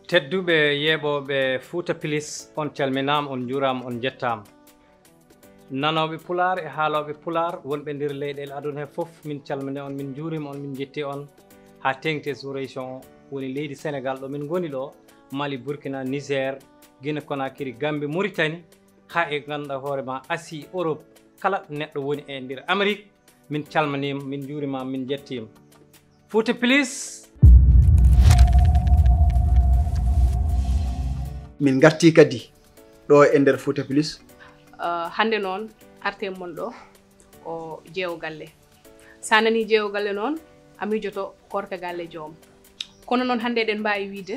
tedduɓe yeeɓoɓe Fouta Plus on calminama on juurama on jettama nanoɓe pular e haaloɓe pular wonɓe nder leyɗele aduna he foof min calmini on min juurima on min jetti on ha tengti sous région o woni leydi Sénégal ɗo min goni ɗo Mali Burkina Niger Guinée Conakry Gambie Mauritanie ha e ganduɗa hoorema Asie Europe kala neɗɗo woni e nder Amérique min calminima min juurima min jettima Fouta Plus min garti kadi ɗo e nder Fouta Plus hande noon arte mon ɗo o jeewo galle sa nani jeewo galle noon a miijoto korka galle joom kono noon hande eɗen mbawi wiide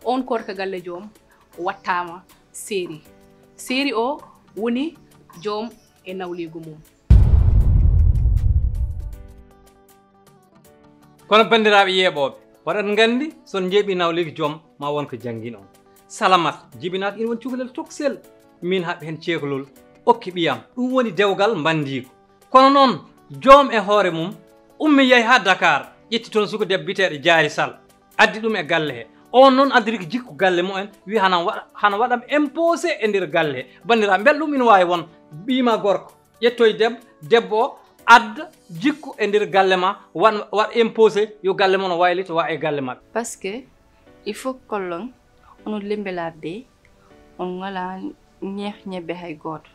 on korka galle joom wattama série o woni joom e nawligo mum kono bandiraɓe yeeɓoɓe waɗat gandi son jeeɓi nawligo joom ma wonko jangguino on salamat jibinaka ina woni cukalel toksel min haɓe hen ceekolol okki ɓiyam ɗum woni dewgal bandiko kono noon joom e hoore mum ummi yahi ha Dakar ƴetti toon suko debbo biteɗo Diary Sall addi ɗum e galle he on noon addiri ko jikku galle mumen wi hana waɗam imposé e nder galle he bandiraɓe beele ɗum ina wawi won ɓiima gorko ƴettoye debbo o adda jikku e nder galle ma waɗ imposé yo galle mon o waylita wa e galle maɓɓe par ce que il faut kollon onon lembelaɓe on ngala ñeex ñebbe hay goto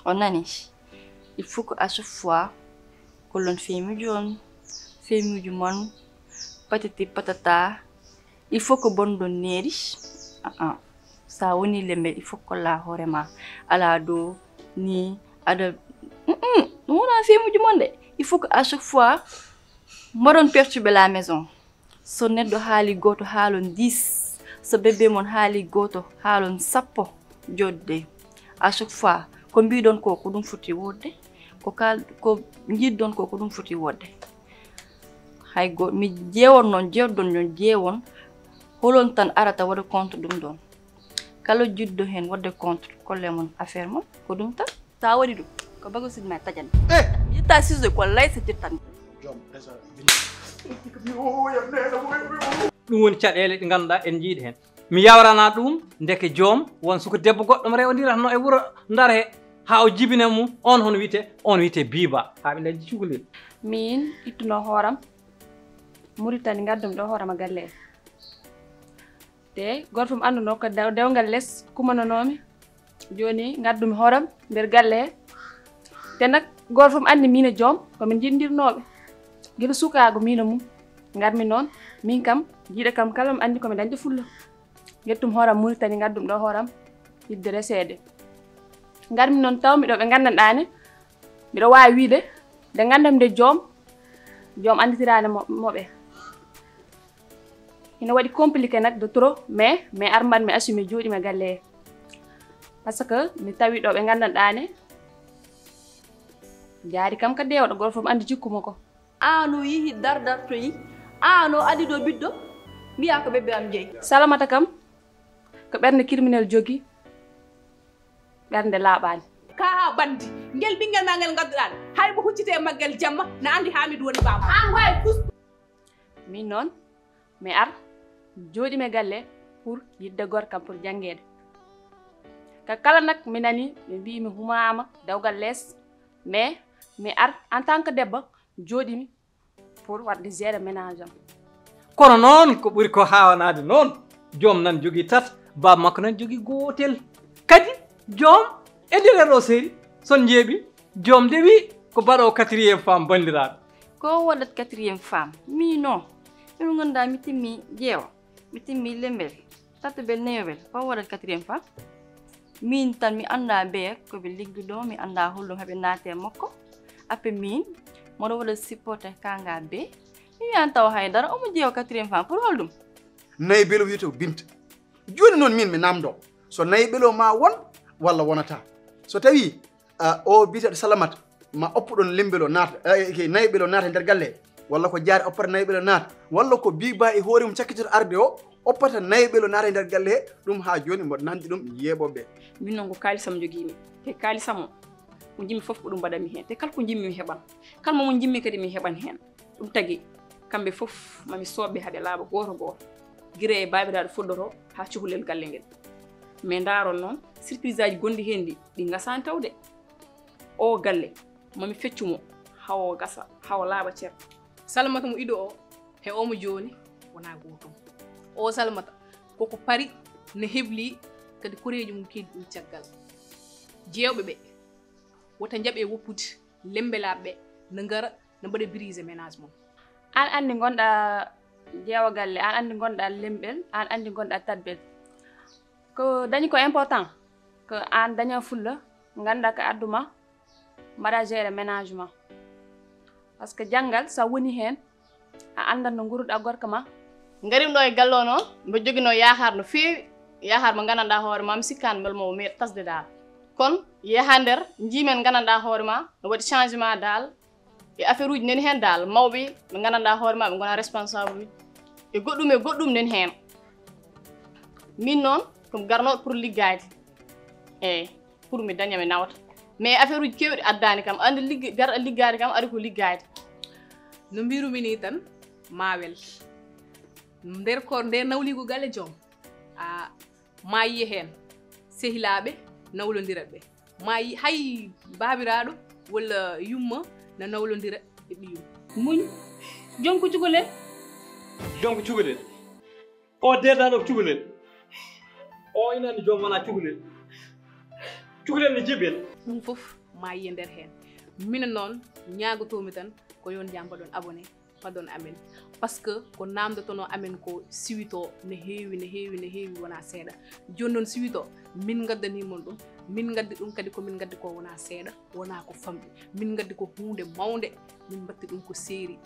on nani il faut que à chaque fois kollon femiuji mon patati patata il faut que bonɗon neeri sa woni lembel il faut kolla hoorema ala do ni aɗa ɗum wona femiuji mon de il faut que à chaque fois mbaɗon perturber la maison so neɗɗo haali goto haalon 10 so bébé mon haali goto haalon 10 jodde à chaque fois ko mbiɗon ko ɗum foti wodde ko jiddon ko ɗum foti wodde hay go mi jeewon noon jewɗon non jeewon holon tan arata waɗa compte ɗum ɗon kala juddo hen wadde compte kolle mon affaire mon ko ɗum tan sa waɗi ɗum ko bagasid ma tajan mi yetta sisde ko laysa jettan ɗum woni caɗele ɗe ganduɗa en jiiɗi hen mi yawrana ɗum ndeke joom won suko debbo goɗɗo rewodiratno e wuuro ndar he ha o jibine mum on wiyete Biba ha ɓe dañi cukalel min ittuno hooram Mauritanie gaddum ɗo hoorama galle te goto fof anduno ko dewgal less kumananomi joni gaddumi hooram nder galle he te nak goto fof andi min e joom komin jiɗdirnoɓe guila sukago min e mum garmi noon min kam jiiɗa kam kala mi andi komi dañde fulla gettum hooram Mauritanie gaddum ɗo hooram yidde resede garmi noon tawmi ɗo ɓe gandanɗani mbiɗa wawi wiide nde gandam nde joom anditirani moɓe ina waɗi compliqué nak de trop mais armban mi assumi jooɗima galle he par ce que mi tawi ɗo ɓe gandanɗani jaari kam ka dewɗo goto fof andi jikkumo ko an o yihi dardartoyi an o adi ɗo ɓiɗɗo mbiya ko bébé am jeeyi salamata kam ko ɓernde criminel jogui ɓernde laaɓani ka ha bandi ngel ɓinguel ma ngel gadduɗan hay mo huccite maggel jamma na andi Hamidou woni baba an wawi fus min noon mi ar jooɗime galle pour yidde goto kam pour jangguede ka kala nak mi nani ɓe mbi mi humama dewgal less mais mi ar en tant que debbo jooɗimi pour wadde gérer ménage am kono noon ko ɓuuri ko hawanade noon joom nan jogui tata baba makko nan jogui gotel kadi joom e nder o séri son jeeɓi joom de wi ko mbaɗo 4e femme bandiraɓe ko waɗat 4e femme mi non ino ganduɗa mi timmi jeewa mi timmi lembel tatabel nayobel ko waɗat 4e femme min tan mi anda be koɓe ligguiɗo mi anda hollum heɓe naate makko après min moɗo waɗa supporté kanga be mi wiyan taw haydara omo jeewa 4e femme pour holɗum nayi beelo wiyete Binta joni noon min mi namdo so nayi beelo ma won walla wonata so tawi o biteɗo Salamata ma oppuɗon lembelo naata nayi beelo naata nder galle walla ko Diary oppata nayi beelo naata walla ko Biba e hoore mum cakkitoto arde o oppata nayi beelo naata nder galle he ɗum ha joni mboɗo nandi ɗum yeeɓoɓe min noon ko kalisam joguimi te kalisam o ko jimmi foof ko ɗum mbaɗanmi hen te kala ko jimmi mi heɓan kala momo jimmi kadi mi heɓan hen ɗum tagui kamɓe foof mami soɓɓe haaɓe laaɓa goto goto guira e babiraɗo foddoto ha cukalel galle ngel mais ndaron noon surprise aji gondi hen ɗi gasani tawde o galle mami feccumo hawo gasa hawo laaɓa cer Salamata mo ido o he omo joni wona gotum o Salamata koko pari ne hebli kadi koreji mum kedi ɗum caggal jewɓe ɓe wota jaaɓe woppude lembelaɓe ne ngara ne mbaɗa brise ménage mum an andi gonɗa jeewa galle an andi gonɗa lembel an andi gonɗa tabbel ko dañi ko important ko an daña fulla ganda ko adduma mbaɗa géré ménagement par ce que janggal sa woni hen a andan no nguruɗa gorko ma ngarim ɗo e galle o noon mbo joguino yahar no feewi yahar mo gandanɗa hoore ma mi sikkani belmo o meeɗa tasde dal kono yaha nder jimen gandanɗa hoore ma no waɗi changement dal e affaire uji nani hen dal mawɓe ɓe gandanɗa hoore ma ɓe gona responsable uji e goɗɗum nani hen min noon komi garnoɗo pour liggade eyyi pour mi daña mi nawta mais affaire uji kewɗi addani kam andi garɗa liggade kam ari ko liggade no mbirumi ni tan ma wel nder nawligo galle joom ma yiya hen sehilaɓe nawlodira ɓe ma yi hay babiraɗo walla yumma no nawlodira e ɓiyum muñ jonko cukalel jonko cukalel o derdaɗo cukalel o inani joom wona cukalel cukalel ne jebel ɗum foof ma yiya nder hen minen noon ñagotomi tan ko yon jam mbaɗon abonné paɗon amen par ce que ko namdotono amen ko siwito ne heewi wona seeɗa joni noon siwito min gaddanimon ɗum min gaddi ɗum kadi komin gaddi ko wona seeɗa wona ko famɗi min gaddi ko hunde mawde min batti ɗum ko séri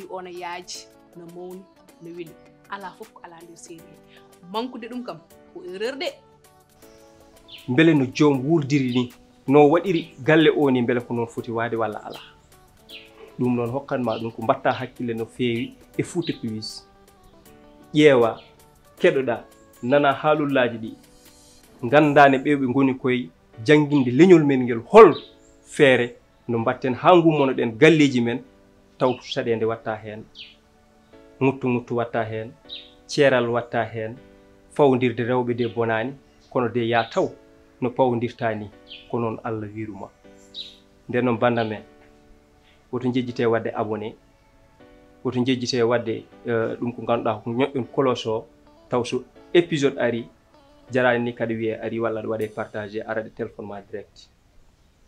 o no yaaji no mawni no weeli ala foof ko ala nder séri mankude ɗum kam ko erreur de beele no joom wurdiri ni no waɗiri galle o ni beele ko noon foti waade walla ala ɗum noon hokkanma ɗum ko mbatta hakkille no feewi e Fouta Plus ƴeewa keɗoɗa nana haalullaji ɗi gandane ɓewɓe goni koye jangguinde leñol men ngel hol feere no mbatten ha gummonoɗen galleji men taw saɗede watta hen ŋuttu watta hen ceeral watta hen fawdirde rewɓe de bonani kono de ya taw no pawdirta ni ko noon Allah wiruma nden noon banda men woto jejjite wadde abonné woto jejjite wadde ɗum ko ganduɗa ko ñoƴƴon cloche o taw so épisode ari jarani ni kadi wiye ari walla waɗe partagé arade téléphone ma direct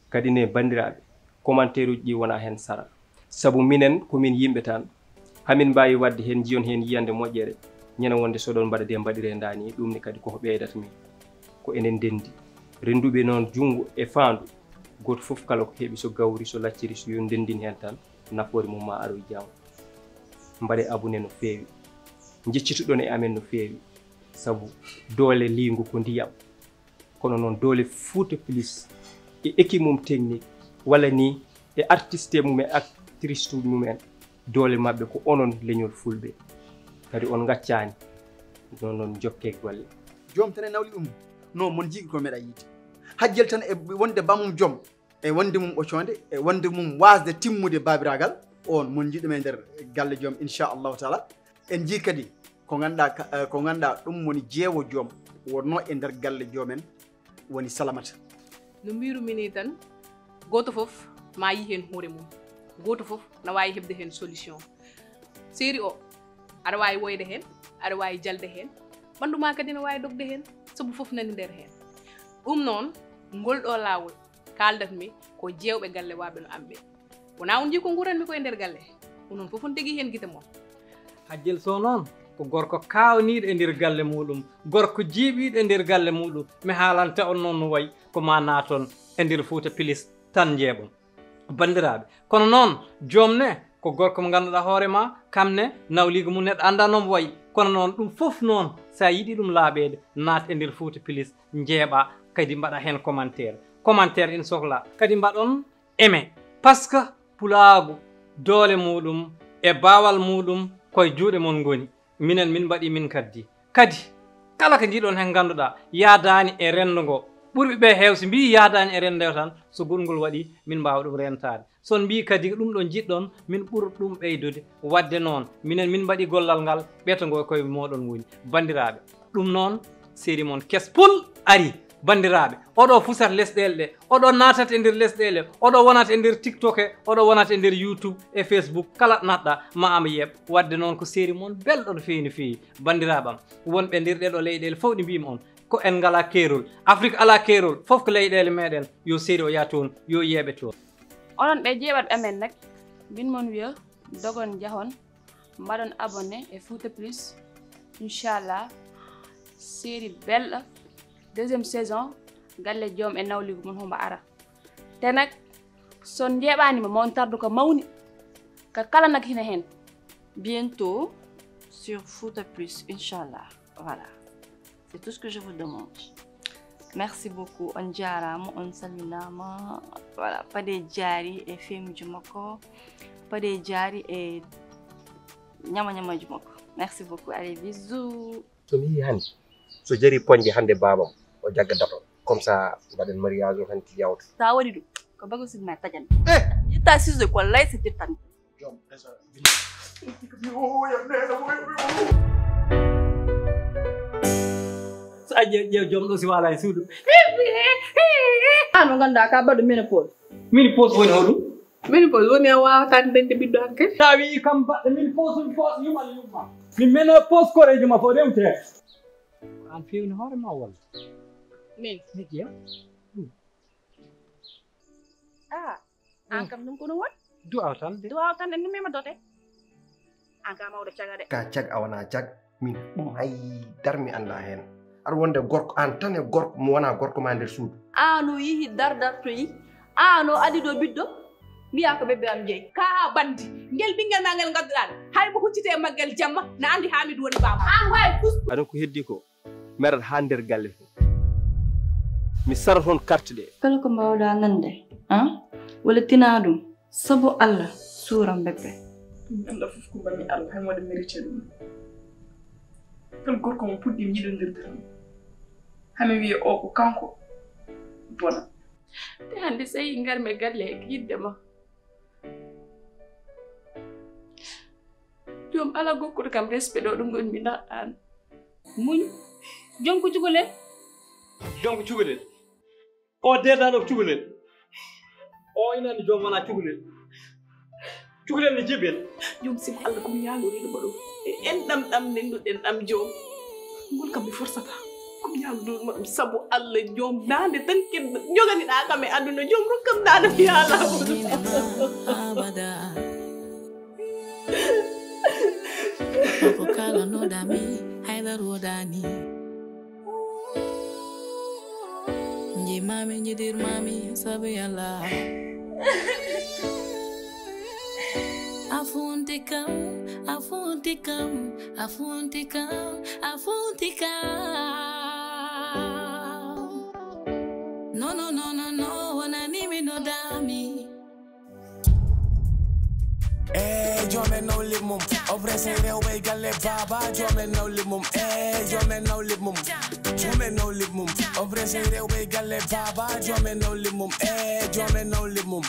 kadi ne bandiraɓe commentaire uji ɗi wona hen sara saabu minen komin yimɓe tan hamin mbawi wadde hen jiyon hen yiyande moƴƴere ñande wonde soɗon mbaɗa de mbaɗire ndani ɗum ni kadi koko ɓeydata min ko enen dendi renduɓe noon jungo e fandu goto foof kala ko heeɓi so gawri so lacciri so yo ndendin hen tan nafoore mum ma aroy jam mbaɗe abonné no feewi jeccituɗon e amen no feewi saabu doole lingu ko ndiyam kono noon doole Fouta Plus e équipe mum technique walla ni e artiste mum e actrice mumen doole mabɓe ko onon leñol fulɓe kadi on gaccani non noon jokke golle joom tan e nawli ɗum non mon jigui ko meeɗa yiide hajjel tan e wonde bamum joom e wonde mum ɓoccode e wonde mum wasde timmude babiragal on mon jiiɗum e nder galle joom inchallahu taala en jii kadi ko ganduɗa ɗum woni jeewo joom wonno e nder galle joomen woni Salamata no mbirumini tan goto foof ma yi hen hoore mum goto foof no wawi hebde hen solution séri o aɗa wawi woyde hen aɗa wawi jalde hen ɓanduma kadi no wawi dogde hen saabu foof nani nder hen ɗum noon ngolɗo lawol kaldatmi ko jewɓe galle waɓe no amɓe wona on jii ko guranmi koye nder galle onon foof on tigui hen guite mon hajjel so noon ko gorko kawniɗo e nder galle muɗum gorko jiiɓiɗo e nder galle muɗum mi haalanta on noon no wayi ko ma naton e nder Fouta Plus tan jeeɓon bandiraɓe kono noon jomne ko gorko mo ganduɗa hoore ma kamne nawligo mum neɗɗo anda nomo wayi kono noon ɗum foof noon sa yiiɗi ɗum laaɓede naat e nder Fouta Plus jeeɓa kadi mbaɗa hen commentaire in sohla kadi mbaɗon aimé par ce que pulagu doole muɗum e bawal muɗum koye juuɗe mon goni minen min mbaɗi min kaddi kadi kala ko jiiɗon hen ganduɗa yaadani e rendo ngo ɓurɓe ɓe hewsi mbi yaadani e rende tan so gongol waɗi min mbawa ɗum rentade son mbi kadi ɗum ɗo jiɗɗon min ɓuura ɗum ɓeydude wadde noon minen min mbaɗi gollal ngal ɓeetogo koye moɗon woni bandiraɓe ɗum noon série moon Kespul ari bandiraɓe oɗo fusat lesɗele ɗe oɗo natat e nder lesɗele oɗo wonat e nder TikTok oɗo wonat e nder YouTube e Facebook kala natɗa ma ama yeeb wadde noon ko série moon belɗo no fewi no fewi bandiraɓam wonɓe nder ɗeɗo leyɗele fof ɗi mbimi on ko en ngala keerol Afrique ala keerol fof ko leyɗele meɗen yo série o yaa toon yo yeeɓe toon onon ɓe jeeɓat amen nak min mon wiya dogon jahon mbaɗon abonné e Fouta Plus inchallah série belɗo deuxième saison galle joom e nawligu mon hombo ara te nak son jeeɓanima mon tardu ko mawni ka kala nak hina hen Bientôt sur Fouta Plus, Inch'Allah. Voilà. C'est tout ce que je vous demande. Merci beaucoup. On jarama, on salinama. Voilà. Pas de jari et film jumako. Pas de jari et nyama nyama jumako. Merci beaucoup. Allez, bisous. So mi hande so jari poñje hande babam o jaggadata comme ça mbaɗen mariage o hanti yawta Ta wadi du. Ko bago sidna tajan. Yita sizo ko lay se tan. so a ƴeew joom ɗo si wala e suudu ano ganda ka baɗo ménopause ménopause woni hoɗum ménopause woni a wawata dañde ɓiɗɗo hankkadi sa wi kam baɗɗo ménopause yumal yumma mi ménopause koreji ma fof rewte an fewni hoore ma walla min mi ƴeew an kam ɗum kono won du'aw tan de duwaw tan en mima dote an ka mawɗo caga de ka cag a wona cag min ɗum hay darmi anda hen aɗa wonde gorko an tan e gorko mo wona gorko ma nder suudu Ano yihi dardar to yi. Ano adi do biddo. Mbiya ko bebbe am jeyi. ka ha bandi ngel ɓinguel ma ngel gadduɗan hay mo huccite e maggel jamma na andi Hamidou woni baba an way aɗa ko heddi ko merat ha nder galle to mi sara toon carte ɗe Kala ko mbawda nande. Wala tina dum. Sabo Allah suram bebbe. anda fof ko mbami Allah hay moɗo mérité ɗum kala gorko mo puɗɗi yiɗodirde tan hami wiye o ko kanko bona te hande so yi garme galle e yidde ma joom ala gokkude kam respect ɗo ɗum gonmi daɗɗan muñ jonko cukalel jonko cukalel o dedaɗo ko cukalel o inani joom wona cukalel cukalel ne jebel joom simo Allah komi yaloriɗo ma ɗum e en ɗam nenduɗen ɗam joom ngol kam mi forsata komi yalodorima ɗum saabu Allah joom dande tan kedda joganiɗa kam e aduna joom rokkam dande mi yaala ko kala nodami haydar wodani jimami jidirmami sabu yalla afuntikam no wonani mi nodami Jomen no limum, obrese rewbe galle baba. Jomen no limum, jomen no limum, jomen no limum, obrese rewbe galle baba. Jomen no limum, jomen no limum.